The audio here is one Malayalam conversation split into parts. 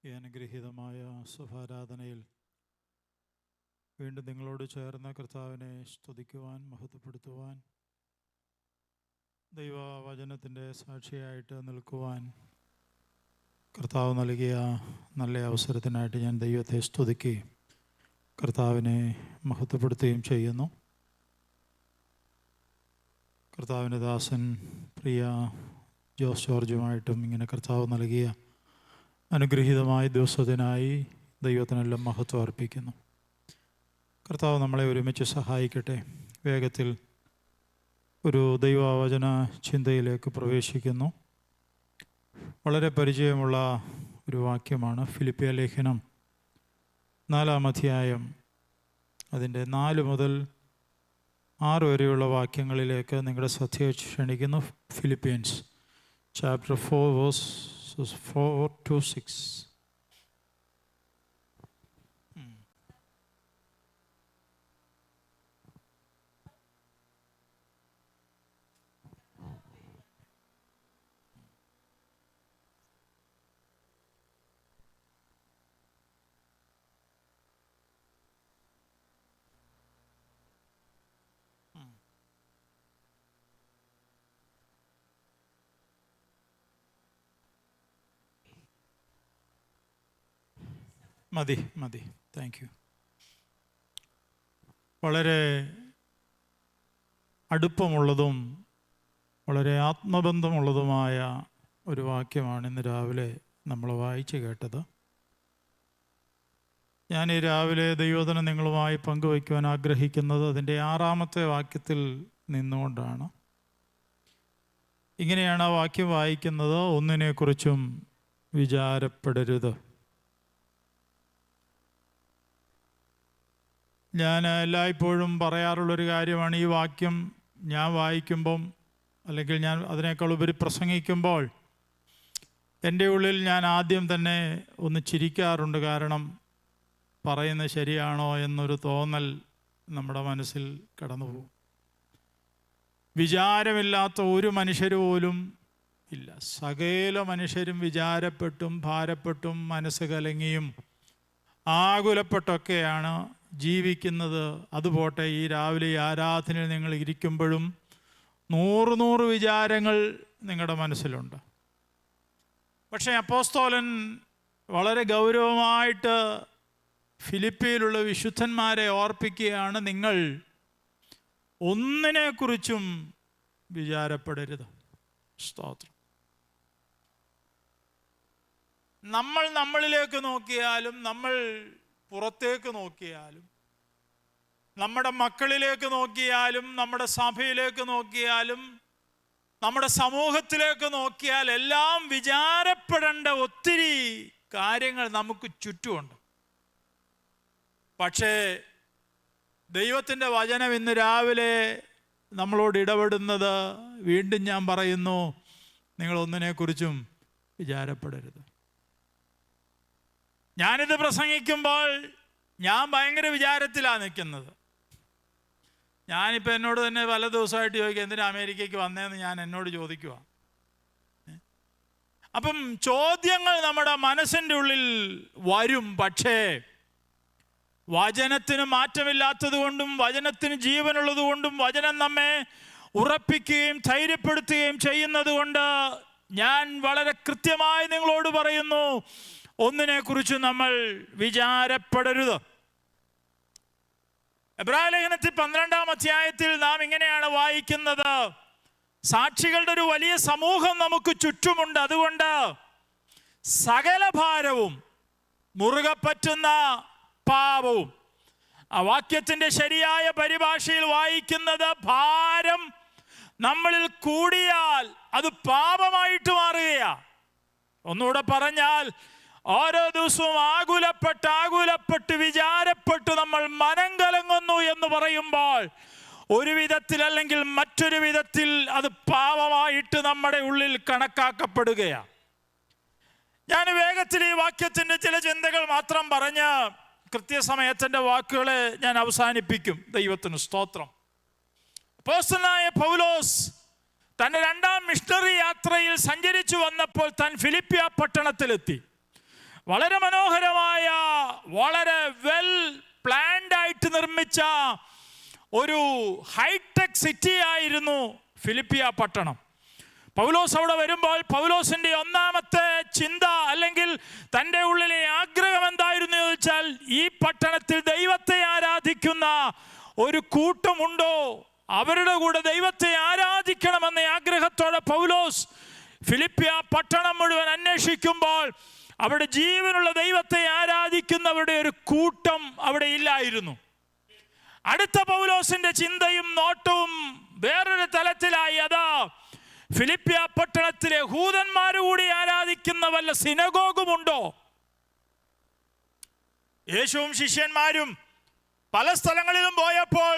ഈ അനുഗ്രഹീതമായ സഭാരാധനയിൽ വീണ്ടും നിങ്ങളോട് ചേർന്ന കർത്താവിനെ സ്തുതിക്കുവാൻ, മഹത്വപ്പെടുത്തുവാൻ, ദൈവവചനത്തിൻ്റെ സാക്ഷിയായിട്ട് നിൽക്കുവാൻ കർത്താവ് നൽകിയ നല്ല അവസരത്തിനായിട്ട് ഞാൻ ദൈവത്തെ സ്തുതിക്കുകയും കർത്താവിനെ മഹത്വപ്പെടുത്തുകയും ചെയ്യുന്നു. കർത്താവിൻ്റെ ദാസൻ പ്രിയ ജോസ് ജോർജുമായിട്ടും ഇങ്ങനെ കർത്താവ് നൽകിയ അനുഗ്രഹീതമായ ദിവസത്തിനായി ദൈവത്തിനെല്ലാം മഹത്വം അർപ്പിക്കുന്നു. കർത്താവ് നമ്മളെ ഒരുമിച്ച് സഹായിക്കട്ടെ. വേഗത്തിൽ ഒരു ദൈവവചന ചിന്തയിലേക്ക് പ്രവേശിക്കുന്നു. വളരെ പരിചയമുള്ള ഒരു വാക്യമാണ്. ഫിലിപ്പിയ ലേഖനം 4-ാം അധ്യായം അതിൻ്റെ 4 മുതൽ 6 വരെയുള്ള വാക്യങ്ങളിലേക്ക് നിങ്ങളുടെ ശ്രദ്ധയെ ക്ഷണിക്കുന്നു. Philippians chapter 4 verses 4 to 6. മതി. Thank you. വളരെ അടുപ്പമുള്ളതും വളരെ ആത്മബന്ധമുള്ളതുമായ ഒരു വാക്യമാണ് ഇന്ന് രാവിലെ നമ്മൾ വായിച്ചു കേട്ടത്. ഞാൻ ഈ രാവിലെ ദൈവവചനം നിങ്ങളുമായി പങ്കുവയ്ക്കുവാൻ ആഗ്രഹിക്കുന്നത് അതിൻ്റെ 6-ാമത്തെ വാക്യത്തിൽ നിന്നുകൊണ്ടാണ്. ഇങ്ങനെയാണ് ആ വാക്യം വായിക്കുന്നത്: ഒന്നിനെക്കുറിച്ചും വിചാരപ്പെടരുത്. ഞാൻ എല്ലായ്പ്പോഴും പറയാറുള്ളൊരു കാര്യമാണ്, ഈ വാക്യം ഞാൻ വായിക്കുമ്പം അല്ലെങ്കിൽ ഞാൻ അതിനേക്കാൾ ഉപരി പ്രസംഗിക്കുമ്പോൾ എൻ്റെ ഉള്ളിൽ ഞാൻ ആദ്യം തന്നെ ഒന്ന് ചിരിക്കാറുണ്ട്. കാരണം പറയുന്നത് ശരിയാണോ എന്നൊരു തോന്നൽ നമ്മുടെ മനസ്സിൽ കടന്നു പോകും. വിചാരമില്ലാത്ത ഒരു മനുഷ്യർ പോലും ഇല്ല. സകല മനുഷ്യരും വിചാരപ്പെട്ടും ഭാരപ്പെട്ടും മനസ്സ് കലങ്ങിയും ആകുലപ്പെട്ടൊക്കെയാണ് ജീവിക്കുന്നത്. അതുപോട്ടെ, ഈ രാവിലെ ഈ ആരാധനയിൽ നിങ്ങൾ ഇരിക്കുമ്പോഴും 100 വിചാരങ്ങൾ നിങ്ങളുടെ മനസ്സിലുണ്ട്. പക്ഷേ അപ്പോസ്തലൻ വളരെ ഗൗരവമായിട്ട് ഫിലിപ്പിയിലുള്ള വിശുദ്ധന്മാരെ ഓർപ്പിക്കുകയാണ്, നിങ്ങൾ ഒന്നിനെക്കുറിച്ചും വിചാരപ്പെടരുത്. സ്തോത്രം. നമ്മൾ നമ്മളിലേക്ക് നോക്കിയാലും, നമ്മൾ പുറത്തേക്ക് നോക്കിയാലും, നമ്മുടെ മക്കളിലേക്ക് നോക്കിയാലും, നമ്മുടെ സഭയിലേക്ക് നോക്കിയാലും, നമ്മുടെ സമൂഹത്തിലേക്ക് നോക്കിയാൽ എല്ലാം വിചാരപ്പെടേണ്ട ഒത്തിരി കാര്യങ്ങൾ നമുക്ക് ചുറ്റുമുണ്ട്. പക്ഷേ ദൈവത്തിൻ്റെ വചനം ഇന്ന് രാവിലെ നമ്മളോട് ഇടപെടുന്നത്, വീണ്ടും ഞാൻ പറയുന്നു, നിങ്ങൾ ഒന്നിനെക്കുറിച്ചും വിചാരപ്പെടരുത്. ഞാനിത് പ്രസംഗിക്കുമ്പോൾ ഞാൻ ഭയങ്കര വിചാരത്തിലാണ് നിൽക്കുന്നത്. ഞാനിപ്പോൾ എന്നോട് തന്നെ പല ദിവസമായിട്ട് ചോദിക്കുക, എന്തിനാ അമേരിക്കയ്ക്ക് വന്നതെന്ന് ഞാൻ എന്നോട് ചോദിക്കുക. അപ്പം ചോദ്യങ്ങൾ നമ്മുടെ മനസ്സിൻ്റെ ഉള്ളിൽ വരും. പക്ഷേ വചനത്തിന് മാറ്റമില്ലാത്തത് കൊണ്ടും വചനത്തിന് ജീവനുള്ളത് കൊണ്ടും വചനം നമ്മെ ഉറപ്പിക്കുകയും ധൈര്യപ്പെടുത്തുകയും ചെയ്യുന്നത് കൊണ്ട് ഞാൻ വളരെ കൃത്യമായി നിങ്ങളോട് പറയുന്നു, ഒന്നിനെക്കുറിച്ച് നമ്മൾ വിചാരപ്പെടരുത്. എബ്രായ ലേഖനത്തിൽ 12-ാം അധ്യായത്തിൽ നാം ഇങ്ങനെയാണ് വായിക്കുന്നത്: സാക്ഷികളുടെ ഒരു വലിയ സമൂഹം നമുക്ക് ചുറ്റുമുണ്ട്. അതുകൊണ്ട് സകല ഭാരവും മുറുകെ പറ്റുന്ന പാപവും. ആ വാക്യത്തിൻ്റെ ശരിയായ പരിഭാഷയിൽ വായിക്കുന്നത്, ഭാരം നമ്മളിൽ കൂടിയാൽ അത് പാപമായിട്ട് മാറുകയാണ്. ഒന്നുകൂടെ പറഞ്ഞാൽ, ഓരോ ദിവസവും ആകുലപ്പെട്ട് വിചാരപ്പെട്ട് നമ്മൾ മനം കലങ്ങുന്നു എന്ന് പറയുമ്പോൾ ഒരു വിധത്തിൽ അല്ലെങ്കിൽ മറ്റൊരു വിധത്തിൽ അത് പാപമായിട്ട് നമ്മുടെ ഉള്ളിൽ കണക്കാക്കപ്പെടുകയാണ്. ഞാൻ വേഗത്തിൽ ഈ വാക്യത്തിൻ്റെ ചില ചിന്തകൾ മാത്രം പറഞ്ഞ് കൃത്യസമയത്തിൻ്റെ വാക്കുകളെ ഞാൻ അവസാനിപ്പിക്കും. ദൈവത്തിന് സ്തോത്രം. അപ്പോസ്തലനായ പൗലോസ് തൻ്റെ 2-ാം മിഷണറി യാത്രയിൽ സഞ്ചരിച്ചു വന്നപ്പോൾ താൻ ഫിലിപ്പിയ പട്ടണത്തിലെത്തി. വളരെ മനോഹരമായ, വളരെ വെൽ പ്ലാൻഡ് ആയിട്ട് നിർമ്മിച്ച ഒരു ഹൈടെക് സിറ്റി ആയിരുന്നു ഫിലിപ്പിയ പട്ടണം. പൗലോസ് അവിടെ വരുമ്പോൾ പൗലോസിൻ്റെ ഒന്നാമത്തെ ചിന്ത അല്ലെങ്കിൽ തൻ്റെ ഉള്ളിലെ ആഗ്രഹം എന്തായിരുന്നു ചോദിച്ചാൽ, ഈ പട്ടണത്തിൽ ദൈവത്തെ ആരാധിക്കുന്ന ഒരു കൂട്ടമുണ്ടോ, അവരുടെ കൂടെ ദൈവത്തെ ആരാധിക്കണമെന്ന ആഗ്രഹത്തോടെ പൗലോസ് ഫിലിപ്പിയ പട്ടണം മുഴുവൻ അന്വേഷിക്കുമ്പോൾ അവിടെ ജീവനുള്ള ദൈവത്തെ ആരാധിക്കുന്നവരുടെ ഒരു കൂട്ടം അവിടെ ഇല്ലായിരുന്നു. അടുത്ത പൗലോസിന്റെ ചിന്തയും നോട്ടവും വേറൊരു തലത്തിലായി. അതാ ഫിലിപ്പിയ പട്ടണത്തിലെ യഹൂദന്മാര് കൂടി ആരാധിക്കുന്ന വല്ല സിനഗോഗുമുണ്ടോ? യേശുവും ശിഷ്യന്മാരും പല സ്ഥലങ്ങളിലും പോയപ്പോൾ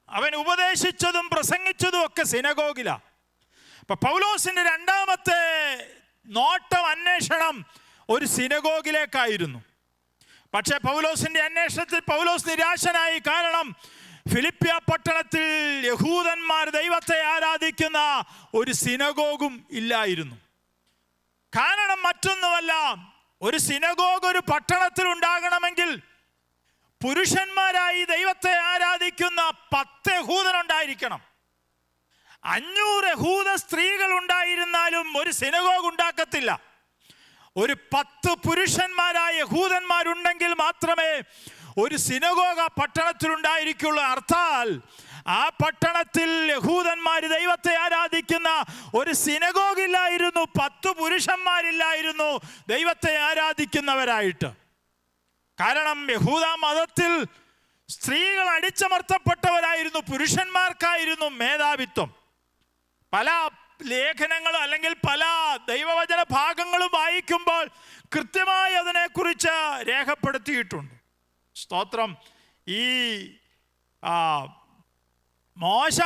അവൻ ഉപദേശിച്ചതും പ്രസംഗിച്ചതും ഒക്കെ സിനഗോഗിലാ. അപ്പൊ പൗലോസിന്റെ രണ്ടാമത്തെ നോട്ടം, അന്വേഷണം ഒരു സിനഗോഗിലേക്കായിരുന്നു. പക്ഷെ പൗലോസിന്റെ അന്വേഷണത്തിൽ പൗലോസ് നിരാശനായി. കാരണം ഫിലിപ്പിയ പട്ടണത്തിൽ യഹൂദന്മാർ ദൈവത്തെ ആരാധിക്കുന്ന ഒരു സിനഗോഗും ഇല്ലായിരുന്നു. കാരണം മറ്റൊന്നുമല്ല, ഒരു സിനഗോഗ് ഒരു പട്ടണത്തിൽ ഉണ്ടാകണമെങ്കിൽ പുരുഷന്മാരായി ദൈവത്തെ ആരാധിക്കുന്ന 10 യഹൂദനുണ്ടായിരിക്കണം. 500 യഹൂദ സ്ത്രീകൾ ഉണ്ടായിരുന്നാലും ഒരു സിനഗോഗ് ഉണ്ടാക്കത്തില്ല. ഒരു 10 പുരുഷന്മാരായ യഹൂദന്മാരുണ്ടെങ്കിൽ മാത്രമേ ഒരു സിനഗോഗ് ആ പട്ടണത്തിൽ ഉണ്ടായിരിക്കുള്ളൂ. അർത്ഥാൽ ആ പട്ടണത്തിൽ യഹൂദന്മാർ ദൈവത്തെ ആരാധിക്കുന്ന ഒരു സിനഗോഗ് ഇല്ലായിരുന്നു. 10 പുരുഷന്മാരില്ലായിരുന്നു ദൈവത്തെ ആരാധിക്കുന്നവരായിട്ട്. കാരണം യഹൂദ മതത്തിൽ സ്ത്രീകൾ അടിച്ചമർത്തപ്പെട്ടവരായിരുന്നു, പുരുഷന്മാർക്കായിരുന്നു മേധാവിത്വം. പല ലേഖനങ്ങളും അല്ലെങ്കിൽ പല ദൈവവചന ഭാഗങ്ങളും വായിക്കുമ്പോൾ കൃത്യമായി അതിനെക്കുറിച്ച് രേഖപ്പെടുത്തിയിട്ടുണ്ട്. സ്തോത്രം. ഈ മോശ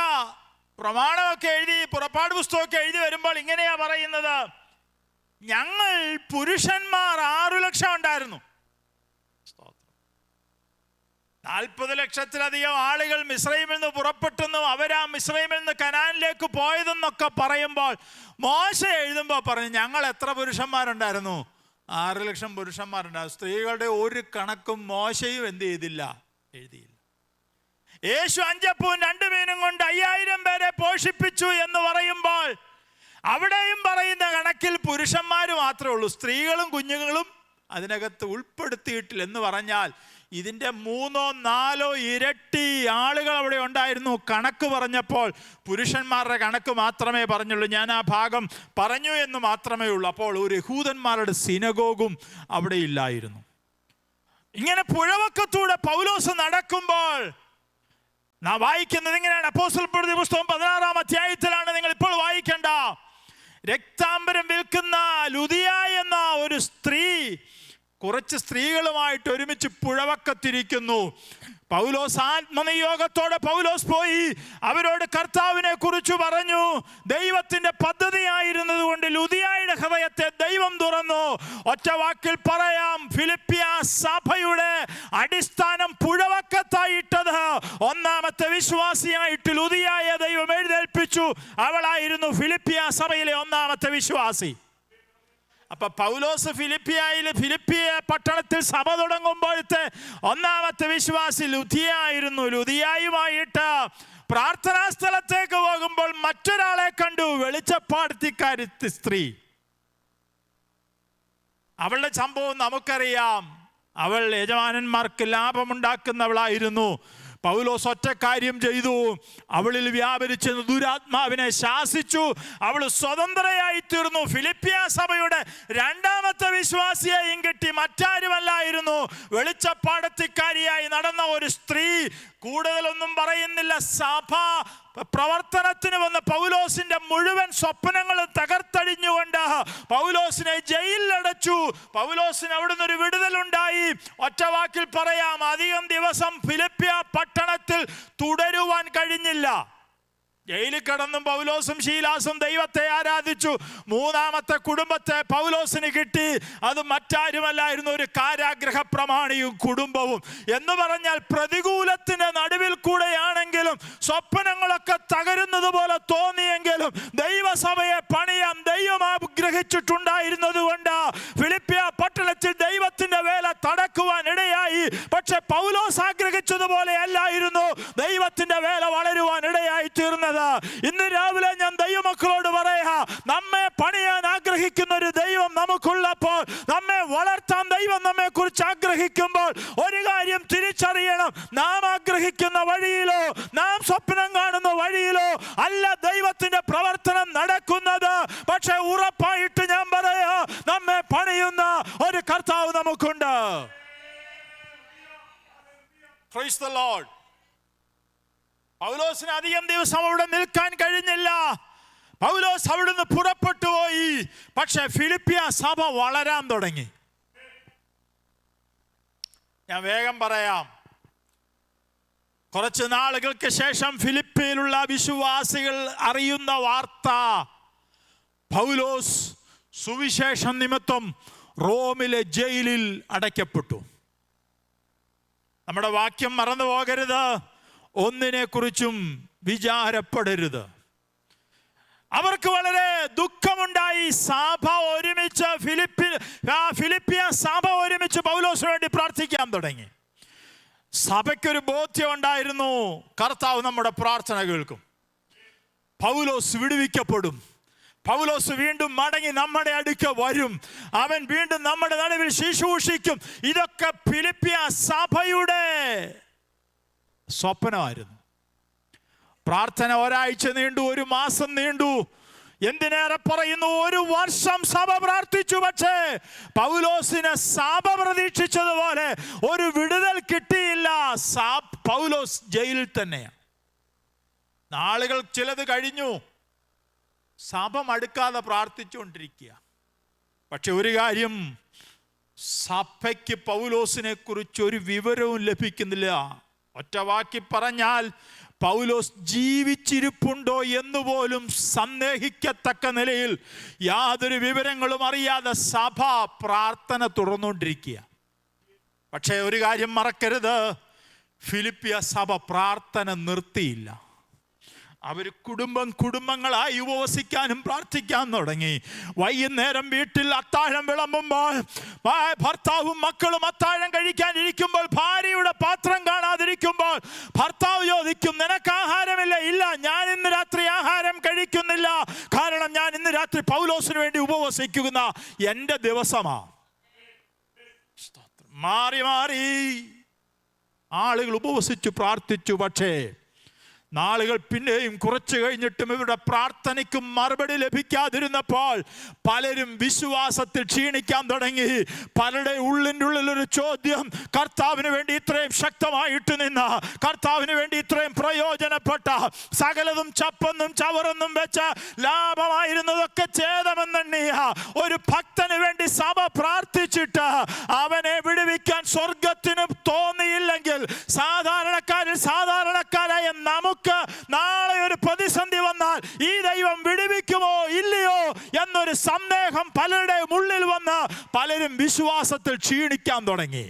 പ്രമാണമൊക്കെ എഴുതി, പുറപ്പാട് പുസ്തകമൊക്കെ എഴുതി വരുമ്പോൾ ഇങ്ങനെയാ പറയുന്നത്, ഞങ്ങൾ പുരുഷന്മാർ 6 ലക്ഷം ഉണ്ടായിരുന്നു. 40 ലക്ഷത്തിലധികം ആളുകൾ മിസ്രൈമിൽ നിന്ന് പുറപ്പെട്ടെന്നും അവരാ മിസ്രൈമിൽ നിന്ന് കനാനിലേക്ക് പോയതെന്നൊക്കെ പറയുമ്പോൾ മോശ എഴുതുമ്പോൾ പറഞ്ഞു, ഞങ്ങൾ എത്ര പുരുഷന്മാരുണ്ടായിരുന്നു? 6 ലക്ഷം പുരുഷന്മാരുണ്ടായിരുന്നു. സ്ത്രീകളുടെ ഒരു കണക്കും മോശയും എന്ത് ചെയ്തില്ല, എഴുതിയില്ല. യേശു 5 അപ്പവും 2 മീനും കൊണ്ട് 5000 പേരെ പോഷിപ്പിച്ചു എന്ന് പറയുമ്പോൾ അവിടെയും പറയുന്ന കണക്കിൽ പുരുഷന്മാർ മാത്രമേ ഉള്ളൂ, സ്ത്രീകളും കുഞ്ഞുങ്ങളും അതിനകത്ത് ഉൾപ്പെടുത്തിയിട്ടില്ല. എന്ന് പറഞ്ഞാൽ ഇതിൻ്റെ 3 or 4 ഇരട്ടി ആളുകൾ അവിടെ ഉണ്ടായിരുന്നു. കണക്ക് പറഞ്ഞപ്പോൾ പുരുഷന്മാരുടെ കണക്ക് മാത്രമേ പറഞ്ഞുള്ളൂ. ഞാൻ ആ ഭാഗം പറഞ്ഞു എന്ന് മാത്രമേ ഉള്ളൂ. അപ്പോൾ ഒരു യഹൂദന്മാരുടെ സിനഗോഗും അവിടെ ഇല്ലായിരുന്നു. ഇങ്ങനെ പുഴവക്കത്തൂടെ പൗലോസ് നടക്കുമ്പോൾ നാം വായിക്കുന്നത് ഇങ്ങനെയാണ്. അപ്പോസ്തലപ്രവൃത്തി പുസ്തകം 16-ാം അധ്യായത്തിലാണ്, നിങ്ങൾ ഇപ്പോൾ വായിക്കേണ്ട. രക്താംബരം വിൽക്കുന്ന ലുദിയ എന്ന ഒരു സ്ത്രീ കുറച്ച് സ്ത്രീകളുമായിട്ട് ഒരുമിച്ച് പുഴവക്കത്തിരിക്കുന്നു. പൗലോസ് ആത്മനിയോഗത്തോടെ പൗലോസ് പോയി അവരോട് കർത്താവിനെ കുറിച്ച് പറഞ്ഞു. ദൈവത്തിന്റെ പദ്ധതിയായിരുന്നത് കൊണ്ട് ലുദിയായുടെ ഹൃദയത്തെ ദൈവം തുറന്നു. ഒറ്റ വാക്കിൽ പറയാം, ഫിലിപ്പിയ സഭയുടെ അടിസ്ഥാനം പുഴവക്കത്തായിട്ടത് ഒന്നാമത്തെ വിശ്വാസിയായിട്ട് ലുദിയായെ ദൈവം എഴുന്നേൽപ്പിച്ചു. അവളായിരുന്നു ഫിലിപ്പിയ സഭയിലെ ഒന്നാമത്തെ വിശ്വാസി. അപ്പൊ പൗലോസ് ഫിലിപ്പിയ പട്ടണത്തിൽ സഭ തുടങ്ങുമ്പോഴത്തെ ഒന്നാമത്തെ വിശ്വാസി ലുദിയ ആയിരുന്നു. ലുദിയായുമായിട്ട് പ്രാർത്ഥനാ സ്ഥലത്തേക്ക് പോകുമ്പോൾ മറ്റൊരാളെ കണ്ടു, വെളിച്ചപ്പാടത്തിക്കാരി സ്ത്രീ. അവളുടെ സംഭവം നമുക്കറിയാം. അവൾ യജമാനന്മാർക്ക് ലാഭമുണ്ടാക്കുന്നവളായിരുന്നു. പൗലോസ് ഒറ്റ കാര്യം ചെയ്തു, അവളിൽ വ്യാപരിച്ച ദുരാത്മാവിനെ ശാസിച്ചു. അവൾ സ്വതന്ത്രയായി തീർന്നു. ഫിലിപ്പിയ സഭയുടെ രണ്ടാമത്തെ വിശ്വാസിയെയും കിട്ടി. മറ്റാരുമല്ലായിരുന്നു, വെളിച്ചപ്പാടത്തിക്കാരിയായി നടന്ന ഒരു സ്ത്രീ. കൂടുതലൊന്നും പറയുന്നില്ല. സഭ പ്രവർത്തനത്തിന് വന്ന പൗലോസിന്റെ മുഴുവൻ സ്വപ്നങ്ങളും തകർത്തടിഞ്ഞുകൊണ്ട് പൗലോസിനെ ജയിലിലടച്ചു. പൗലോസിന് അവിടുന്ന് ഒരു വിടുതലുണ്ടായി. ഒറ്റ വാക്കിൽ പറയാം, അധികം ദിവസം ഫിലിപ്പിയ പട്ടണത്തിൽ തുടരുവാൻ കഴിഞ്ഞില്ല. ജയിലിൽ കിടന്നും പൗലോസും ശീലാസും ദൈവത്തെ ആരാധിച്ചു. 3ാമത്തെ കുടുംബത്തെ പൗലോസിന് കിട്ടി. അത് മറ്റാരുമല്ലായിരുന്നു, ഒരു കാരാഗ്രഹ പ്രമാണിയും കുടുംബവും. എന്ന് പറഞ്ഞാൽ പ്രതികൂലത്തിന്റെ നടുവിൽ കൂടെയാണെങ്കിലും സ്വപ്നങ്ങളൊക്കെ തകരുന്നത് പോലെ തോന്നിയെങ്കിലും ദൈവസഭയെ പണിയാൻ ദൈവം ആഗ്രഹിച്ചിട്ടുണ്ടായിരുന്നത് കൊണ്ട് ഫിലിപ്പിയ പട്ടണത്തിൽ ദൈവത്തിന്റെ വേല തടക്കുവാൻ ഇടയായി. പക്ഷെ പൗലോസ് ആഗ്രഹിച്ചതുപോലെ അല്ലായിരുന്നു ദൈവത്തിന്റെ വേല വളരുവാൻ ഇടയായി തീർന്നത്. ഇന്ന് രാവിലെ ഞാൻ ദൈവമക്കളോട് പറയാ, നമ്മെ പണിയാൻ ആഗ്രഹിക്കുന്ന ഒരു ദൈവം നമുക്കുള്ളപ്പോൾ, നമ്മെ വളർത്താൻ ദൈവം നമ്മെ കുറിച്ച് ആഗ്രഹിക്കുമ്പോൾ, ഒരു കാര്യം തിരിച്ചറിയണം. നാം ആഗ്രഹിക്കുന്ന വഴിയിലോ നാം സ്വപ്നം കാണുന്ന വഴിയിലോ അല്ല ദൈവത്തിന്റെ പ്രവർത്തനം നടക്കുന്നത്. പക്ഷെ ഉറപ്പായിട്ട് ഞാൻ പറയാ, നമ്മെ പണിയുന്ന ഒരു കർത്താവ് നമുക്കുണ്ട്. Praise the Lord. പൗലോസിന് അധികം ദിവസം അവിടെ നിൽക്കാൻ കഴിഞ്ഞില്ല. പൗലോസ് അവിടുന്ന് പുറപ്പെട്ടു പോയി. പക്ഷെ ഫിലിപ്പിയ സഭ വളരാൻ തുടങ്ങി. ഞാൻ വേഗം പറയാം. കുറച്ച് നാളുകൾക്ക് ശേഷം ഫിലിപ്പിയിലുള്ള വിശ്വാസികൾ അറിയുന്ന വാർത്ത, പൗലോസ് സുവിശേഷം നിമിത്തം റോമിലെ ജയിലിൽ അടയ്ക്കപ്പെട്ടു. നമ്മുടെ വാക്യം മറന്നു പോകരുത്. ഒന്നിനെ കുറിച്ചും വിചാരപ്പെടരുത്. അവർക്ക് വളരെ ദുഃഖമുണ്ടായി. സഭ ഒരുമിച്ച് ഫിലിപ്പിയ സഭ ഒരുമിച്ച് പൗലോസിന് വേണ്ടി പ്രാർത്ഥിക്കാൻ തുടങ്ങി. സഭയ്ക്കൊരു ബോധ്യം ഉണ്ടായിരുന്നു, കർത്താവ് നമ്മുടെ പ്രാർത്ഥന കേൾക്കും. പൗലോസ് വിടുവിക്കപ്പെടും. പൗലോസ് വീണ്ടും മടങ്ങി നമ്മുടെ അടുക്ക വരും. അവൻ വീണ്ടും നമ്മുടെ നടുവിൽ ശുശ്രൂഷിക്കും. ഇതൊക്കെ ഫിലിപ്പിയ സഭയുടെ സ്വപ്നമായിരുന്നു. പ്രാർത്ഥന ഒരാഴ്ച നീണ്ടു, ഒരു മാസം നീണ്ടു, എന്തിനേറെ പറയുന്നു, ഒരു വർഷം സഭ പ്രാർത്ഥിച്ചു. പക്ഷേ പൗലോസിന് സഭ പ്രതീക്ഷിച്ചതുപോലെ ഒരു വിടുതൽ കിട്ടിയില്ല. പൗലോസ് ജയിലിൽ തന്നെയാണ്. നാളുകൾ ചിലത് കഴിഞ്ഞു, സഭ മടുക്കാതെ പ്രാർത്ഥിച്ചുകൊണ്ടിരിക്കുക. പക്ഷെ ഒരു കാര്യം, സഭയ്ക്ക് പൗലോസിനെ കുറിച്ച് ഒരു വിവരവും ലഭിക്കുന്നില്ല. ഒറ്റ വാക്കി പറഞ്ഞാൽ, പൗലോസ് ജീവിച്ചിരിപ്പുണ്ടോ എന്നുപോലും സന്ദേഹിക്കത്തക്ക നിലയിൽ യാതൊരു വിവരങ്ങളും അറിയാതെ സഭ പ്രാർത്ഥന തുറന്നുകൊണ്ടിരിക്കുക. പക്ഷേ ഒരു കാര്യം മറക്കരുത്, ഫിലിപ്പിയ സഭ പ്രാർത്ഥന നിർത്തിയില്ല. അവർ കുടുംബങ്ങളായി ഉപവസിക്കാനും പ്രാർത്ഥിക്കാൻ തുടങ്ങി. വൈകുന്നേരം വീട്ടിൽ അത്താഴം വിളമ്പുമ്പോൾ, ഭർത്താവും മക്കളും അത്താഴം കഴിക്കാനിരിക്കുമ്പോൾ, ഭാര്യയുടെ പാത്രം കാണാതിരിക്കുമ്പോൾ ഭർത്താവ് ചോദിക്കും, നിനക്ക് ആഹാരമില്ല? ഇല്ല, ഞാൻ ഇന്ന് രാത്രി ആഹാരം കഴിക്കുന്നില്ല. കാരണം ഞാൻ ഇന്ന് രാത്രി പൗലോസിന് വേണ്ടി ഉപവസിക്കുന്ന എൻ്റെ ദിവസമാ. മാറി മാറി ആളുകൾ ഉപവസിച്ചു പ്രാർത്ഥിച്ചു. പക്ഷേ നാളുകൾ പിന്നെയും കുറച്ച് കഴിഞ്ഞിട്ടും ഇവരുടെ പ്രാർത്ഥനയ്ക്ക് മറുപടി ലഭിക്കാതിരുന്നപ്പോൾ പലരും വിശ്വാസത്തിൽ ക്ഷീണിക്കാൻ തുടങ്ങി. പലരുടെ ഉള്ളിൻ്റെ ഉള്ളിലൊരു ചോദ്യം, കർത്താവിന് വേണ്ടി ഇത്രയും ശക്തമായിട്ട് നിന്ന, കർത്താവിന് വേണ്ടി ഇത്രയും പ്രയോജനപ്പെട്ട, സകലതും ചപ്പെന്നും ചവറെന്നും വെച്ച ലാഭമായിരുന്നതൊക്കെ ഛേദമെന്നെണ്ണിയ ഒരു ഭക്തന് വേണ്ടി സഭ പ്രാർത്ഥിച്ചിട്ട് അവനെ വിടുവിക്കാൻ സ്വർഗത്തിന് തോന്നിയില്ലെങ്കിൽ, സാധാരണക്കാരായ നമുക്ക് നാളെ ഒരു പ്രതിസന്ധി വന്നാൽ ഈ ദൈവം വിടുവിക്കുമോ ഇല്ലയോ എന്നൊരു സന്ദേഹം പലരുടെയും ഉള്ളിൽ വന്ന് പലരും വിശ്വാസത്തിൽ ക്ഷീണിക്കാൻ തുടങ്ങി.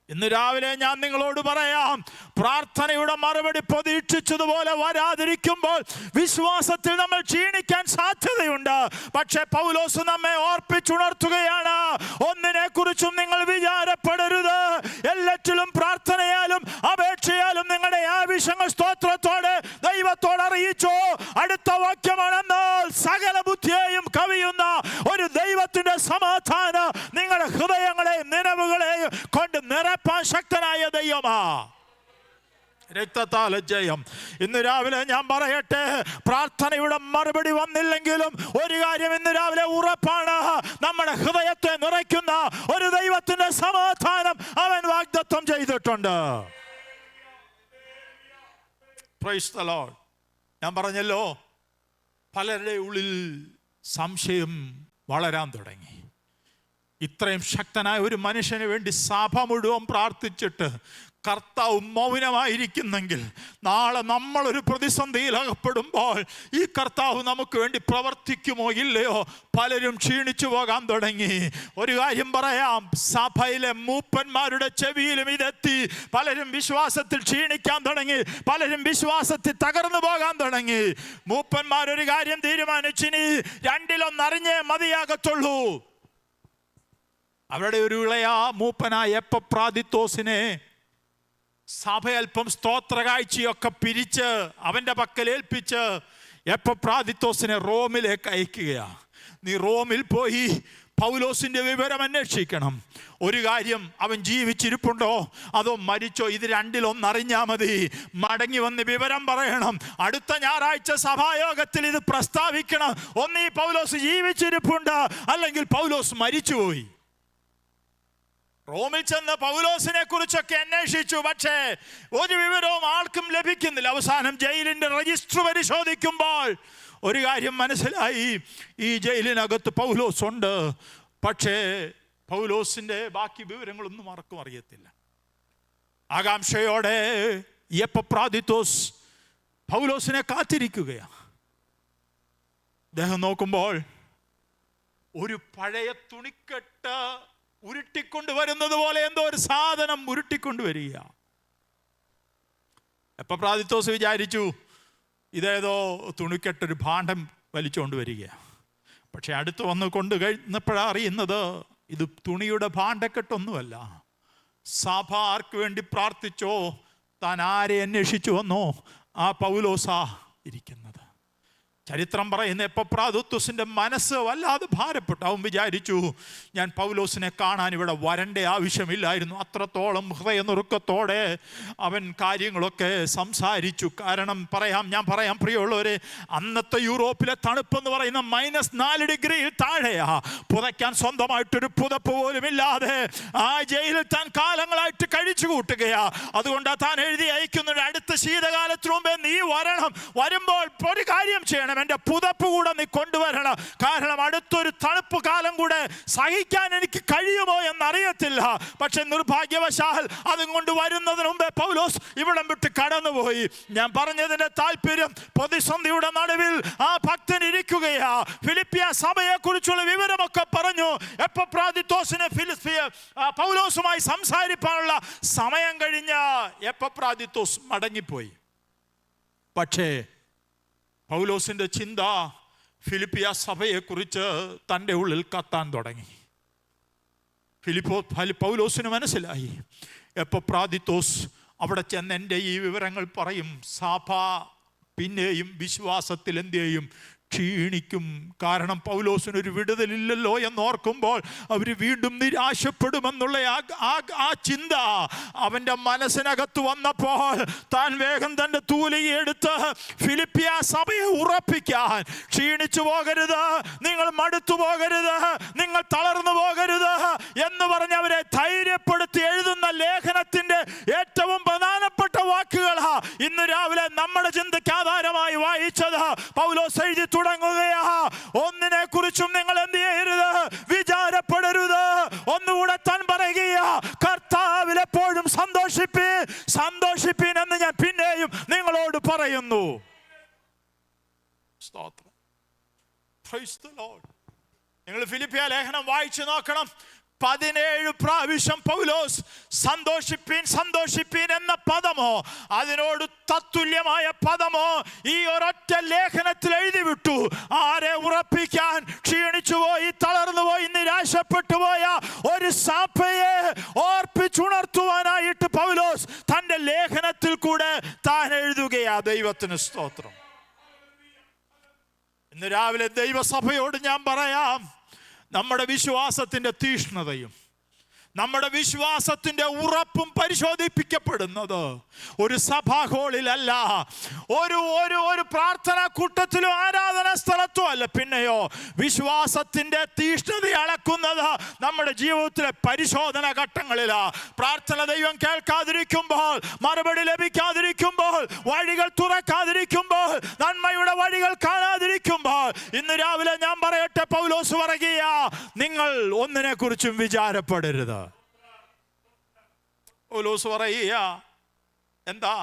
ഇന്ന് രാവിലെ ഞാൻ നിങ്ങളോട് പറയാം, പ്രാർത്ഥനയുടെ മറുപടി പ്രതീക്ഷിച്ചതുപോലെ വരാതിരിക്കുമ്പോൾ വിശ്വാസത്തിൽ നമ്മൾ ക്ഷീണിക്കാൻ സാധ്യതയുണ്ട്. പക്ഷെ പൗലോസ് നമ്മെ ഓർപ്പിച്ചുണർത്തുകയാണ്, ഒന്നിനെ കുറിച്ചും നിങ്ങൾ വിചാരപ്പെടരുത്. എല്ലാറ്റിലും പ്രാർത്ഥനയാലും അപേക്ഷയാലും നിങ്ങളുടെ ആവശ്യങ്ങൾ സ്തോത്രത്തോടെ ദൈവത്തോട് അറിയിച്ചോ. അടുത്ത വാക്യമാണെന്നാൽ, സകല ബുദ്ധിയെയും കവിയുന്ന ഒരു ദൈവത്തിന്റെ സമാധാനം നിങ്ങളുടെ ഹൃദയങ്ങളെയും നിലവുകളെയും കൊണ്ട് നിറപ്പാൻ ശക്തനായ ദൈവമാ. രക്തത്താൽ ജയം. ഇന്ന് രാവിലെ ഞാൻ പറയട്ടെ, പ്രാർത്ഥനയുടെ മറുപടി വന്നില്ലെങ്കിലും ഒരു കാര്യം ഇന്ന് രാവിലെ ഉറപ്പാണ്, നമ്മുടെ ഹൃദയത്തെ നിറയ്ക്കുന്ന ഒരു ദൈവത്തിന്റെ സമാധാനം അവൻ വാഗ്ദത്തം ചെയ്തിട്ടുണ്ട്. Praise the Lord. ഞാൻ പറഞ്ഞല്ലോ, പലരുടെ ഉള്ളിൽ സംശയം വളരാൻ തുടങ്ങി. ഇത്രയും ശക്തനായ ഒരു മനുഷ്യന് വേണ്ടി സഭ മുഴുവൻ പ്രാർത്ഥിച്ചിട്ട് കർത്താവ് മൗനമായിരിക്കുന്നെങ്കിൽ, നാളെ നമ്മളൊരു പ്രതിസന്ധിയിൽ അകപ്പെടുമ്പോൾ ഈ കർത്താവ് നമുക്ക് വേണ്ടി പ്രവർത്തിക്കുമോ ഇല്ലയോ? പലരും ക്ഷീണിച്ചു പോകാൻ തുടങ്ങി. ഒരു കാര്യം പറയാം, സഭയിലെ മൂപ്പന്മാരുടെ ചെവിയിലും ഇതെത്തി. പലരും വിശ്വാസത്തിൽ ക്ഷീണിക്കാൻ തുടങ്ങി, പലരും വിശ്വാസത്തിൽ തകർന്നു പോകാൻ തുടങ്ങി. മൂപ്പന്മാരൊരു കാര്യം തീരുമാനിച്ചിനി, രണ്ടിലൊന്നറിഞ്ഞേ മതിയാകത്തുള്ളൂ. അവരുടെ ഒരു ഇളയ മൂപ്പനായ എപ്പഫ്രാദിത്തോസിനെ സഭ അല്പം സ്തോത്ര കാഴ്ചയൊക്കെ പിരിച്ച് അവൻ്റെ പക്കൽ ഏൽപ്പിച്ച് എപ്പഫ്രാദിത്തോസിനെ റോമിലേക്ക് അയക്കുകയാണ്. നീ റോമിൽ പോയി പൗലോസിൻ്റെ വിവരം അന്വേഷിക്കണം. ഒരു കാര്യം, അവൻ ജീവിച്ചിരിപ്പുണ്ടോ അതോ മരിച്ചോ, ഇത് രണ്ടിലൊന്നറിഞ്ഞാൽ മതി. മടങ്ങി വന്ന് വിവരം പറയണം. അടുത്ത ഞായറാഴ്ച സഭായോഗത്തിൽ ഇത് പ്രസ്താവിക്കണം. ഒന്നീ പൗലോസ് ജീവിച്ചിരിപ്പുണ്ട്, അല്ലെങ്കിൽ പൗലോസ് മരിച്ചുപോയി. റോമിൽ ചെന്ന് പൗലോസിനെ കുറിച്ചൊക്കെ അന്വേഷിച്ചു, പക്ഷേ ഒരു വിവരവും ആൾക്കും ലഭിക്കുന്നില്ല. അവസാനം ജയിലിൻ്റെ രജിസ്റ്റർ പരിശോധിക്കുമ്പോൾ ഒരു കാര്യം മനസ്സിലായി, ഈ ജയിലിനകത്ത് പൗലോസ് ഉണ്ട്, പക്ഷേ പൗലോസിൻ്റെ ബാക്കി വിവരങ്ങളൊന്നും ആർക്കും അറിയത്തില്ല. ആകാംക്ഷയോടെ എപ്പഫ്രാദിത്തോസ് പൗലോസിനെ കാത്തിരിക്കുകയാണ്. അദ്ദേഹം നോക്കുമ്പോൾ ഒരു പഴയ തുണിക്കെട്ട് ഉരുട്ടിക്കൊണ്ട് വരുന്നത് പോലെ എന്തോ ഒരു സാധനം ഉരുട്ടിക്കൊണ്ട് വരിക. എപ്പഫ്രാദിത്തോസ് വിചാരിച്ചു ഇതേതോ തുണിക്കെട്ടൊരു ഭാണ്ഡം വലിച്ചുകൊണ്ട് വരികയാണ്. പക്ഷെ അടുത്ത് വന്ന് കൊണ്ട് കഴിഞ്ഞപ്പോഴാണ് അറിയുന്നത് ഇത് തുണിയുടെ ഭാണ്ഡക്കെട്ടൊന്നുമല്ല. സഭ ആർക്ക് വേണ്ടി പ്രാർത്ഥിച്ചോ, താൻ ആരെ അന്വേഷിച്ചു വന്നോ, ആ പൗലോസാ ഇരിക്കുന്നത്. ചരിത്രം പറയുന്ന എപ്പഫ്രാദിത്തോസിൻ്റെ മനസ്സ് വല്ലാതെ ഭാരപ്പെട്ടു. അവൻ വിചാരിച്ചു, ഞാൻ പൗലോസിനെ കാണാൻ ഇവിടെ വരേണ്ട ആവശ്യമില്ലായിരുന്നു. അത്രത്തോളം ഹൃദയനുറുക്കത്തോടെ അവൻ കാര്യങ്ങളൊക്കെ സംസാരിച്ചു. കാരണം ഞാൻ പറയാം പ്രിയമുള്ളവരെ, അന്നത്തെ യൂറോപ്പിലെ തണുപ്പെന്ന് പറയുന്ന -4 ഡിഗ്രിയിൽ താഴെയാ. പുതയ്ക്കാൻ സ്വന്തമായിട്ടൊരു പുതപ്പ് പോലും ഇല്ലാതെ ആ ജയിലിൽ താൻ കാലങ്ങളായിട്ട് കഴിച്ചു കൂട്ടുകയാ. അതുകൊണ്ടാണ് താൻ എഴുതി അയക്കുന്നത്, അടുത്ത ശീതകാലത്തിന് മുമ്പേ നീ വരണം, വരുമ്പോൾ ഒരു കാര്യം ചെയ്യണം, എൻ്റെ പുതപ്പ് കൂടെ നീ കൊണ്ടുവരണം. കാരണം അടുത്തൊരു തണുപ്പ് കാലം കൂടെ സഹിക്കാൻ എനിക്ക് കഴിയുമോ എന്നറിയത്തില്ല. പക്ഷെ നിർഭാഗ്യവശാൽ അതും കൊണ്ട് വരുന്നതിന് മുമ്പേ പൗലോസ് ഇവിടം വിട്ട് കടന്നുപോയി. ഞാൻ പറഞ്ഞതിൻ്റെ താല്പര്യം, പ്രതിസന്ധിയുടെ നടുവിൽ ആ ഭക്തൻ ഇരിക്കുകയാ. ഫിലിപ്പിയ സഭയെ കുറിച്ചുള്ള വിവരമൊക്കെ പറഞ്ഞു. എപ്പഫ്രാദിത്തോസിനെ പൗലോസുമായി സംസാരിക്കാനുള്ള സമയം കഴിഞ്ഞ എപ്പഫ്രാദിത്തോസ് മടങ്ങിപ്പോയി. പക്ഷേ പൗലോസിൻ്റെ ചിന്ത ഫിലിപ്പിയ സഭയെക്കുറിച്ച് തൻ്റെ ഉള്ളിൽ കത്താൻ തുടങ്ങി. പൗലോസിന് മനസ്സിലായി, എപ്പഫ്രാദിത്തോസ് അവിടെ ചെന്ന് എൻ്റെ ഈ വിവരങ്ങൾ പറയും, സഭ പിന്നെയും വിശ്വാസത്തിൽ എന്ത് ചെയ്യും, ക്ഷീണിക്കും. കാരണം പൗലോസിനൊരു വിടുതലില്ലല്ലോ എന്നോർക്കുമ്പോൾ അവർ വീണ്ടും നിരാശപ്പെടുമെന്നുള്ള ആ ചിന്ത അവൻ്റെ മനസ്സിനകത്ത് വന്നപ്പോൾ താൻ വേഗം തൻ്റെ തൂലികയെടുത്ത് ഫിലിപ്പിയ സഭയെ ഉറപ്പിക്കാൻ, ക്ഷീണിച്ചു പോകരുത്, നിങ്ങൾ മടുത്തു പോകരുത്, നിങ്ങൾ തളർന്നു പോകരുത് എന്ന് പറഞ്ഞ് അവരെ ധൈര്യപ്പെടുത്തി എഴുതുന്ന ലേഖനത്തിൻ്റെ ഏറ്റവും പ്രധാനപ്പെട്ട വാക്കുകളാ ഇന്ന് രാവിലെ നമ്മുടെ ചിന്തയ്ക്ക് ആധാരമായി വായിച്ചത്. പൗലോസ് എഴുതി തുടങ്ങുകയാ, ഒന്നിനെ കുറിച്ചും നിങ്ങൾ എന്ത് ചെയ്യരുത്, വിചാരപ്പെടരുത്. ഒന്നുകൂടെ താൻ പറയുകയാ, കർത്താവിൽ എപ്പോഴും സന്തോഷിപ്പീൻ എന്ന് ഞാൻ പിന്നെയും നിങ്ങളോട് പറയുന്നു. സ്തോത്രം. Praise the Lord. നിങ്ങൾ ഫിലിപ്പിയ ലേഖനം വായിച്ചു നോക്കണം. 17 പ്രാവശ്യം പൗലോസ് സന്തോഷിപ്പീൻ എന്ന പദമോ അതിനോട് തത്തുല്യമായ പദമോ ഈ ഒരൊറ്റ ലേഖനത്തിൽ എഴുതി വിട്ടു. ആരെ ഉറപ്പിക്കാൻ? ക്ഷീണിച്ചുപോയി, തളർന്നുപോയി, നിരാശപ്പെട്ടു പോയ ഒരു സഭയെ ഓർപ്പിച്ചുണർത്തുവാനായിട്ട് പൗലോസ് തൻ്റെ ലേഖനത്തിൽ കൂടെ താൻ എഴുതുകയാ. ദൈവത്തിന് സ്തോത്രം. ഇന്ന് രാവിലെ ദൈവസഭയോട് ഞാൻ പറയാം, നമ്മുടെ വിശ്വാസത്തിൻ്റെ തീഷ്ണതയും നമ്മുടെ വിശ്വാസത്തിൻ്റെ ഉറപ്പും പരിശോധിപ്പിക്കപ്പെടുന്നത് ഒരു സഭാ ഹാളിലല്ല, ഒരു പ്രാർത്ഥനാ കൂട്ടത്തിലോ ആരാധനാ സ്ഥലത്തോ അല്ല. പിന്നെയോ വിശ്വാസത്തിൻ്റെ തീഷ്ണത അളക്കുന്നത് നമ്മുടെ ജീവിതത്തിലെ പരിശോധന ഘട്ടങ്ങളിലാണ്. പ്രാർത്ഥന ദൈവം കേൾക്കാതിരിക്കുമ്പോൾ, മറുപടി ലഭിക്കാതിരിക്കുമ്പോൾ, വഴികൾ തുറക്കാതിരിക്കുമ്പോൾ, നന്മയുടെ വഴികൾ കാണാതിരിക്കുമ്പോൾ, ഇന്ന് രാവിലെ ഞാൻ പറയട്ടെ, പൗലോസ് പറയുകയാ, നിങ്ങൾ ഒന്നിനെ കുറിച്ചും വിചാരപ്പെടരുത്. പൗലോസ് പറയുക എന്താ?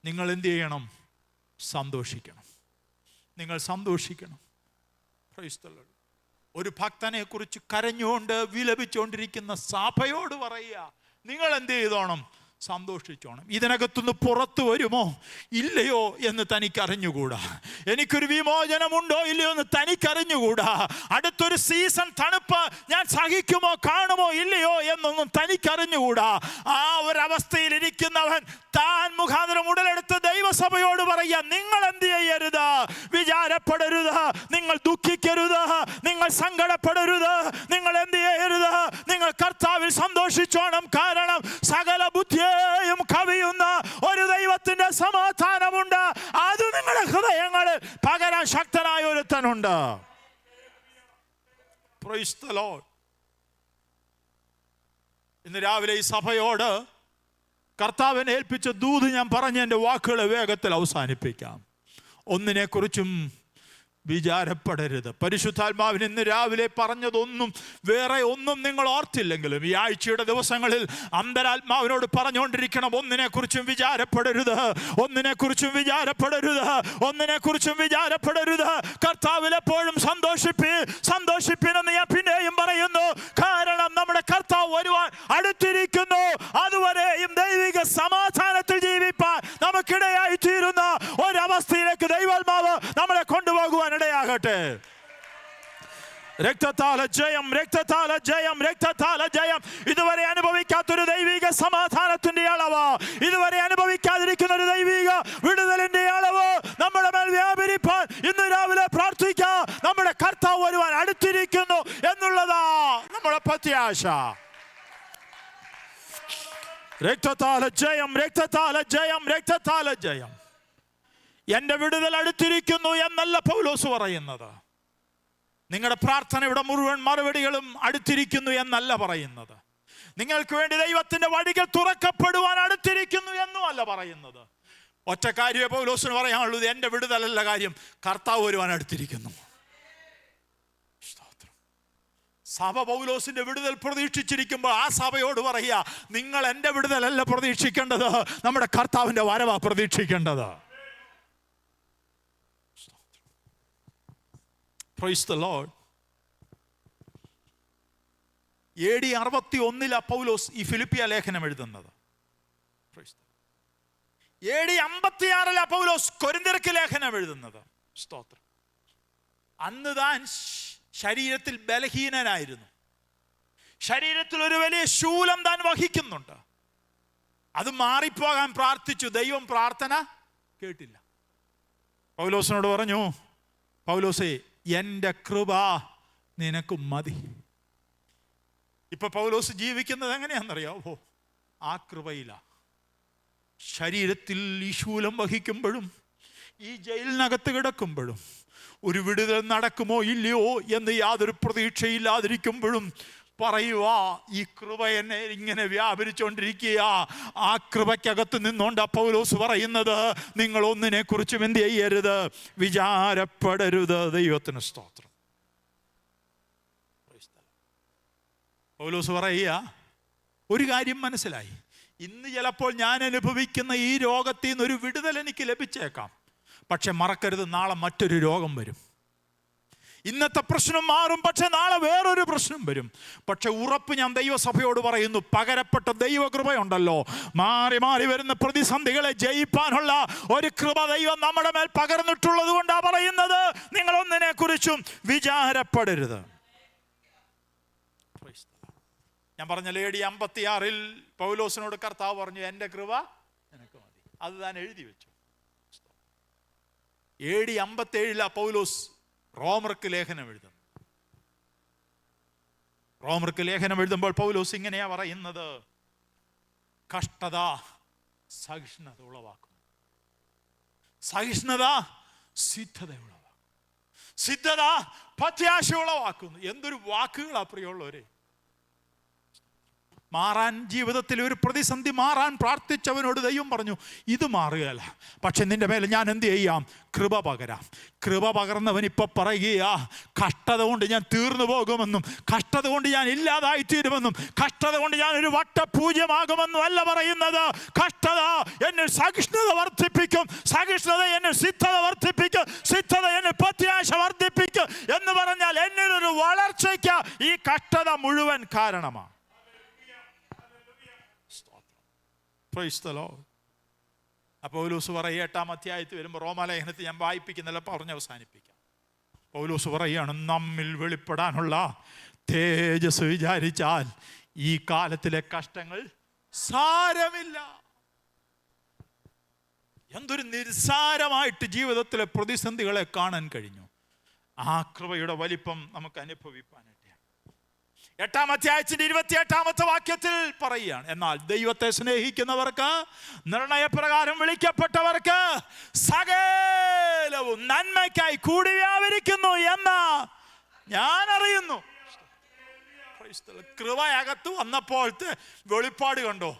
നിങ്ങൾ എന്ത് ചെയ്യണം? സന്തോഷിക്കണം. നിങ്ങൾ സന്തോഷിക്കണം. Praise the Lord. ഒരു ഭക്തനെ കുറിച്ച് കരഞ്ഞുകൊണ്ട് വിലപിച്ചുകൊണ്ടിരിക്കുന്ന സഭയോട് പറയുക, നിങ്ങൾ എന്ത് ചെയ്തോണം? സന്തോഷിച്ചോണം. ഇതിനകത്തുനിന്ന് പുറത്തു വരുമോ ഇല്ലയോ എന്ന് തനിക്കറിഞ്ഞുകൂടാ. എനിക്കൊരു വിമോചനമുണ്ടോ ഇല്ലയോ എന്ന് തനിക്കറിഞ്ഞുകൂടാ. അടുത്തൊരു സീസൺ തണുപ്പ് ഞാൻ സഹിക്കുമോ കാണുമോ ഇല്ലയോ എന്നൊന്നും തനിക്കറിഞ്ഞുകൂടാ. ആ ഒരവസ്ഥയിൽ ഇരിക്കുന്നവൻ താൻ മുഖാന്തരം ഉടലെടുത്ത ദൈവസഭയോട് പറയുക, നിങ്ങൾ എന്ത് ചെയ്യരുത്, വിചാരപ്പെടരുത്, നിങ്ങൾ ദുഃഖിക്കരുത്, നിങ്ങൾ സങ്കടപ്പെടരുത്, നിങ്ങൾ എന്ത് ചെയ്യരുത്, നിങ്ങൾ കർത്താവിൽ സന്തോഷിച്ചോണം. കാരണം സകല ബുദ്ധിയെയും കവിയുന്ന ഒരു ദൈവത്തിന്റെ സമാധാനമുണ്ട്. അത് നിങ്ങളുടെ ഹൃദയങ്ങളിൽ പകരാൻ ശക്തനായ ഒരുത്തനുണ്ട്. Praise the Lord. ഇന്ന് രാവിലെ ഈ സഭയോട് കർത്താവിനെ ഏൽപ്പിച്ച ദൂത് ഞാൻ പറഞ്ഞ എൻ്റെ വാക്കുകളെ വേഗത്തിൽ അവസാനിപ്പിക്കാം. ഒന്നിനെക്കുറിച്ചും വിചാരപ്പെടരുത്. പരിശുദ്ധാത്മാവിന് ഇന്ന് രാവിലെ പറഞ്ഞതൊന്നും വേറെ ഒന്നും നിങ്ങൾ ഓർത്തില്ലെങ്കിലും ഈ ആഴ്ചയുടെ ദിവസങ്ങളിൽ അന്തരാത്മാവിനോട് പറഞ്ഞുകൊണ്ടിരിക്കണം, ഒന്നിനെക്കുറിച്ചും വിചാരപ്പെടരുത്, ഒന്നിനെക്കുറിച്ചും വിചാരപ്പെടരുത്, ഒന്നിനെക്കുറിച്ചും വിചാരപ്പെടരുത്. കർത്താവിൽ എപ്പോഴും സന്തോഷിപ്പിനെന്ന് ഞാൻ പിന്നെയും പറയുന്നു. കാരണം നമ്മുടെ കർത്താവ് വരുവാൻ അടുത്തിരിക്കുന്നു. അതുവരെയും ദൈവിക സമാധാനത്തിൽ ജീവിപ്പാൻ നമുക്കിടയായി തീരുന്ന ഒരവസ്ഥയിലേക്ക് ദൈവാത്മാവ് നമ്മളെ കൊണ്ടുപോകുവാൻ ഇടയാകട്ടെ. രക്തത്താല ജയം, രക്തത്താല ജയം, രക്തത്താല ജയം. ഇതുവരെ അനുഭവിക്കാത്തൊരു ദൈവിക സമാധാനത്തിന്റെ അളവ്, ഇതുവരെ അനുഭവിക്കാതിരിക്കുന്ന ഒരു ദൈവിക വിടുതലിന്റെ അളവ് നമ്മുടെ മേൽ വ്യാപരിപ്പാൻ ഇന്ന് രാവിലെ പ്രാർത്ഥിക്കാം. നമ്മുടെ കർത്താവ് വരുവാൻ അടുത്തിരിക്കുന്നു എന്നുള്ളതാ നമ്മുടെ പ്രത്യാശ. രക്തത്താല ജയം, രക്തത്താല ജയം, രക്തത്താല ജയം. എന്റെ വിടുതൽ അടുത്തിരിക്കുന്നു എന്നല്ല പൗലോസ് പറയുന്നത്. നിങ്ങളുടെ പ്രാർത്ഥനയുടെ മുഴുവൻ മറുപടികളും അടുത്തിരിക്കുന്നു എന്നല്ല പറയുന്നത്. നിങ്ങൾക്ക് വേണ്ടി ദൈവത്തിന്റെ വഴികൾ തുറക്കപ്പെടുവാൻ അടുത്തിരിക്കുന്നു എന്നും അല്ല പറയുന്നത്. ഒറ്റ കാര്യമേ പൗലോസിന് പറയാനുള്ളത്, എന്റെ വിടുതലല്ല കാര്യം, കർത്താവ് വരുവാൻ അടുത്തിരിക്കുന്നു. സഭ പൗലോസിന്റെ വിടുതൽ പ്രതീക്ഷിച്ചിരിക്കുമ്പോൾ ആ സഭയോട് പറയുക, നിങ്ങൾ എന്റെ വിടുതലല്ല പ്രതീക്ഷിക്കേണ്ടത്, നമ്മുടെ കർത്താവിന്റെ വരവാ പ്രതീക്ഷിക്കേണ്ടത്. Praise the Lord. AD 61 പൗലോസ് ഈ ഫിലിപ്പിയ ലേഖനം എഴുതുന്നത്. AD 56 പൗലോസ് കൊരിന്ത്യർക്ക് ലേഖനം എഴുതുന്നത്. സ്തോത്രം. അന്ന് താൻ ശരീരത്തിൽ ബലഹീനനായിരുന്നു. ശരീരത്തിൽ ഒരു വലിയ ശൂലം താൻ വഹിക്കുന്നുണ്ട്. അത് മാറിപ്പോകാൻ പ്രാർത്ഥിച്ചു. ദൈവം പ്രാർത്ഥന കേട്ടില്ല. പൗലോസിനോട് പറഞ്ഞു, പൗലോസേ, എൻ്റെ കൃപ നിനക്ക് മതി. ഇപ്പൊ പൗലോസ് ജീവിക്കുന്നത് എങ്ങനെയാണെന്നറിയാവോ? ആ കൃപയില. ശരീരത്തിൽ ഈ ശൂലം വഹിക്കുമ്പോഴും ഈ ജയിലിനകത്ത് കിടക്കുമ്പോഴും ഒരു വിടുതൽ നടക്കുമോ ഇല്ലയോ എന്ന് യാതൊരു പ്രതീക്ഷയില്ലാതിരിക്കുമ്പോഴും പറയുക, ഈ കൃപ എന്നെ ഇങ്ങനെ വ്യാപരിച്ചുകൊണ്ടിരിക്കുക. ആ കൃപയ്ക്കകത്ത് നിന്നുകൊണ്ട് പൗലോസ് പറയുന്നത്, നിങ്ങൾ ഒന്നിനെ കുറിച്ചും എന്ത് ചെയ്യരുത്, വിചാരപ്പെടരുത്. ദൈവത്തിന് സ്തോത്രം. പൗലോസ് പറയുക, ഒരു കാര്യം മനസ്സിലായി, ഇന്ന് ചിലപ്പോൾ ഞാൻ അനുഭവിക്കുന്ന ഈ രോഗത്തിൽ നിന്ന് ഒരു വിടുതൽ എനിക്ക് ലഭിച്ചേക്കാം. പക്ഷെ മറക്കരുത്, നാളെ മറ്റൊരു രോഗം വരും. ഇന്നത്തെ പ്രശ്നം മാറും, പക്ഷെ നാളെ വേറൊരു പ്രശ്നം വരും. പക്ഷെ ഉറപ്പ് ഞാൻ ദൈവസഭയോട് പറയുന്നു, പകരപ്പെട്ട ദൈവകൃപയുണ്ടല്ലോ, മാറി മാറി വരുന്ന പ്രതിസന്ധികളെ ജയിപ്പാനുള്ള ഒരു കൃപ ദൈവം നമ്മുടെ മേൽ പകർന്നിട്ടുള്ളത് കൊണ്ടാണ് പറയുന്നത്, നിങ്ങൾ ഒന്നിനെ കുറിച്ചും വിചാരപ്പെടരുത്. ഞാൻ പറഞ്ഞ AD 56 പൗലോസിനോട് കർത്താവ് പറഞ്ഞു, എൻ്റെ കൃപ നിനക്ക് മതി. അത് താൻ എഴുതി വെച്ചു. AD 57 പൗലോസ് റോമർക്ക് ലേഖനം എഴുതുന്നു. റോമർക്ക് ലേഖനം എഴുതുമ്പോൾ പൗലോസ് ഇങ്ങനെയാ പറയുന്നത്, കഷ്ടത സഹിഷ്ണുത ഉളവാക്കുന്നു, സഹിഷ്ണുത സിദ്ധത ഉളവാക്കുന്നു, സിദ്ധത പ്രത്യാശ ഉളവാക്കുന്നു. എന്തൊരു വാക്കുകളാ പ്രിയമുള്ളവരെ. മാറാൻ, ജീവിതത്തിൽ ഒരു പ്രതിസന്ധി മാറാൻ പ്രാർത്ഥിച്ചവനോട് ദൈവം പറഞ്ഞു, ഇത് മാറുകയല്ല, പക്ഷെ നിന്റെ മേലെ ഞാൻ എന്ത് ചെയ്യാം, കൃപ പകരാം. കൃപ പകർന്നവൻ ഇപ്പൊ പറയുക, കഷ്ടത കൊണ്ട് ഞാൻ തീർന്നു പോകുമെന്നും, കഷ്ടത കൊണ്ട് ഞാൻ ഇല്ലാതായിത്തീരുമെന്നും, കഷ്ടത കൊണ്ട് ഞാൻ ഒരു വട്ടപൂജ്യമാകുമെന്നും അല്ല പറയുന്നത്. കഷ്ടത എന്നിൽ സഹിഷ്ണുത വർദ്ധിപ്പിക്കും, സഹിഷ്ണുത എന്നിൽ സിദ്ധത വർദ്ധിപ്പിക്കും, സിദ്ധത എന്നിൽ പ്രത്യാശ വർദ്ധിപ്പിക്കും എന്ന് പറഞ്ഞാൽ എന്നിലൊരു വളർച്ചയ്ക്ക് ഈ കഷ്ടത മുഴുവൻ കാരണമാണ്. Praise the Lord. പൗലോസ് പറയുക 8-ാം അധ്യായത്തിൽ വരുമ്പോൾ റോമാലേഖനത്തിൽ ഞാൻ വായിപ്പിക്കുന്നില്ല, പറഞ്ഞ് അവസാനിപ്പിക്കാം. പൗലോസ് പറയുകയാണ്, നമ്മിൽ വെളിപ്പെടാനുള്ള തേജസ് വിചാരിച്ചാൽ ഈ കാലത്തിലെ കഷ്ടങ്ങൾ സാരമില്ല. എന്തൊരു നിസ്സാരമായിട്ട് ജീവിതത്തിലെ പ്രതിസന്ധികളെ കാണാൻ കഴിഞ്ഞു. ആ കൃപയുടെ വലിപ്പം നമുക്ക് അനുഭവിപ്പാനായിട്ട് 8-ാം അധ്യായത്തിന്റെ 28-ാമത്തെ വാക്യത്തിൽ പറയുകയാണ്, എന്നാൽ ദൈവത്തെ സ്നേഹിക്കുന്നവർക്ക്, നിർണയപ്രകാരം വിളിക്കപ്പെട്ടവർക്ക് സകലവും നന്മയ്ക്കായി കൂടി വ്യാപരിക്കുന്നു എന്ന് ഞാൻ അറിയുന്നു. കൃപ അകത്ത് വന്നപ്പോഴത്തെ വെളിപ്പാട് കണ്ടോ?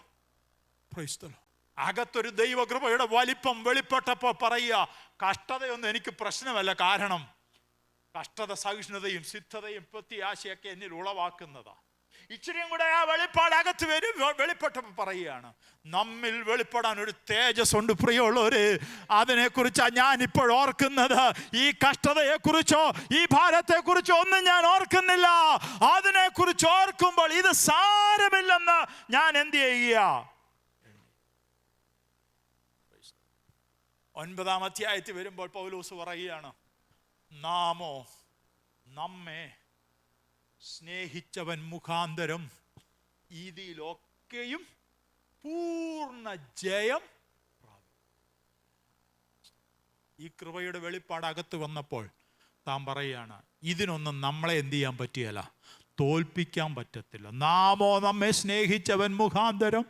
അകത്തൊരു ദൈവകൃപയുടെ വലിപ്പം വെളിപ്പെട്ടപ്പോൾ പറയുക, കഷ്ടതയൊന്നും എനിക്ക് പ്രശ്നമല്ല. കാരണം കഷ്ടത സഹിഷ്ണുതയും സിദ്ധതയും പ്രത്യാശയൊക്കെ എന്നിൽ ഉളവാക്കുന്നതാ. ഇച്ചിരിയും കൂടെ ആ വെളിപ്പാട് അകത്ത് വരും. വെളിപ്പെട്ടപ്പോൾ പറയുകയാണ്, നമ്മിൽ വെളിപ്പെടാൻ ഒരു തേജസ് ഉണ്ട് പ്രിയമുള്ളവര്. അതിനെക്കുറിച്ചാണ് ഞാൻ ഇപ്പോൾ ഓർക്കുന്നത്. ഈ കഷ്ടതയെക്കുറിച്ചോ ഈ ഭാരത്തെക്കുറിച്ചോ ഒന്നും ഞാൻ ഓർക്കുന്നില്ല. അതിനെക്കുറിച്ച് ഓർക്കുമ്പോൾ ഇത് സാരമില്ലെന്ന് ഞാൻ എന്ത് ചെയ്യുക? 9-ാം അധ്യായത്തിൽ വരുമ്പോൾ പൗലോസ് പറയുകയാണ്, നാമോ നമ്മെ സ്നേഹിച്ചവൻ മുഖാന്തരം ഇതിലൊക്കെയും പൂർണ്ണ ജയം. ഈ കൃപയുടെ വെളിപ്പാട് അകത്ത് വന്നപ്പോൾ താൻ പറയുകയാണ്, ഇതിനൊന്നും നമ്മളെ എന്ത് ചെയ്യാൻ പറ്റിയല്ല, തോൽപ്പിക്കാൻ പറ്റത്തില്ല. നാമോ നമ്മെ സ്നേഹിച്ചവൻ മുഖാന്തരം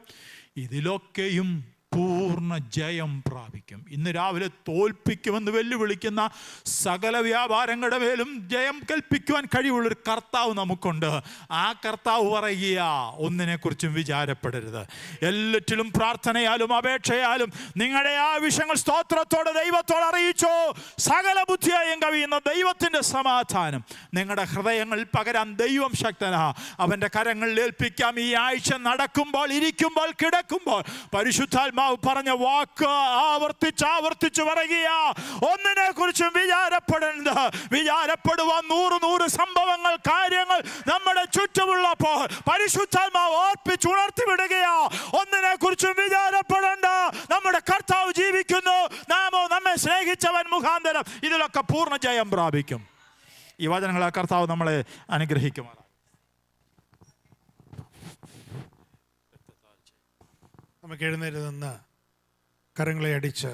ഇതിലൊക്കെയും പൂർണ്ണ ജയം പ്രാപിക്കും. ഇന്ന് രാവിലെ തോൽപ്പിക്കുമെന്ന് വെല്ലുവിളിക്കുന്ന സകല വ്യാപാരങ്ങളുടെ മേലും ജയം കൽപ്പിക്കുവാൻ കഴിവുള്ളൊരു കർത്താവ് നമുക്കുണ്ട്. ആ കർത്താവ് പറയുക, ഒന്നിനെക്കുറിച്ചും വിചാരപ്പെടരുത്. എല്ലാറ്റിലും പ്രാർത്ഥനയാലും അപേക്ഷയാലും നിങ്ങളുടെ ആവശ്യങ്ങൾ സ്തോത്രത്തോടെ ദൈവത്തോട് അറിയിച്ചോ. സകല ബുദ്ധിയായും കവിയുന്ന ദൈവത്തിൻ്റെ സമാധാനം നിങ്ങളുടെ ഹൃദയങ്ങളിൽ പകരാൻ ദൈവം ശക്തനാ. അവൻ്റെ കരങ്ങളിൽ ഏൽപ്പിക്കാം. ഈ ആഴ്ച നടക്കുമ്പോൾ, ഇരിക്കുമ്പോൾ, കിടക്കുമ്പോൾ പരിശുദ്ധാത്മാവ് പറഞ്ഞ വാക്ക് ആവർത്തിച്ച് പറയുക, ഒന്നിനെ കുറിച്ചും വിചാരപ്പെടരുത്. വിചാരപ്പെടുവാൻ 100 സംഭവങ്ങൾ, കാര്യങ്ങൾ നമ്മുടെ ചുറ്റുമുള്ളപ്പോൾ പരിശുദ്ധാത്മാവ് ഓർപ്പിച്ചുണർത്തി വിടുകയാ. ഒന്നിനെ കുറിച്ചും വിചാരപ്പെടേണ്ട, നമ്മുടെ കർത്താവ് ജീവിക്കുന്നു. നാമോ നമ്മെ സ്നേഹിച്ചവൻ മുഖാന്തരം ഇതിലൊക്കെ പൂർണ്ണ ജയം പ്രാപിക്കും. ഈ വചനങ്ങളെ കർത്താവ് നമ്മളെ അനുഗ്രഹിക്കുമാറാണ്. നമുക്ക് എഴുന്നേറ്റ് നിന്ന് കരങ്ങളെ അടിച്ച്